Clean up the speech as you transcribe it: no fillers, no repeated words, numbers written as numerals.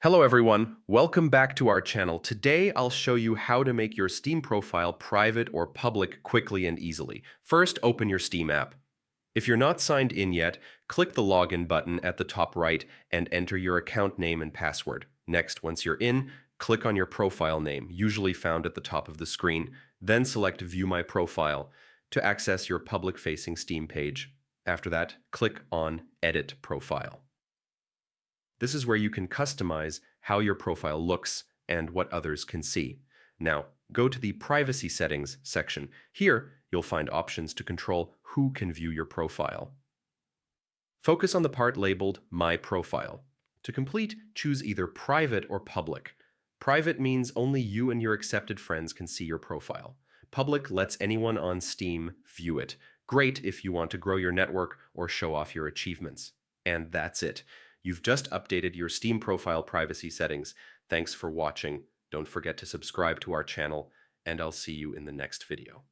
Hello everyone, welcome back to our channel. Today I'll show you how to make your Steam profile private or public quickly and easily. First, open your Steam app. If you're not signed in yet, click the login button at the top right and enter your account name and password. Next, once you're in, click on your profile name, usually found at the top of the screen. Then select View My Profile to access your public-facing Steam page. After that, click on Edit Profile. This is where you can customize how your profile looks and what others can see. Now, go to the Privacy Settings section. Here, you'll find options to control who can view your profile. Focus on the part labeled My Profile. To complete, choose either Private or Public. Private means only you and your accepted friends can see your profile. Public lets anyone on Steam view it. Great if you want to grow your network or show off your achievements. And that's it. You've just updated your Steam profile privacy settings. Thanks for watching. Don't forget to subscribe to our channel, and I'll see you in the next video.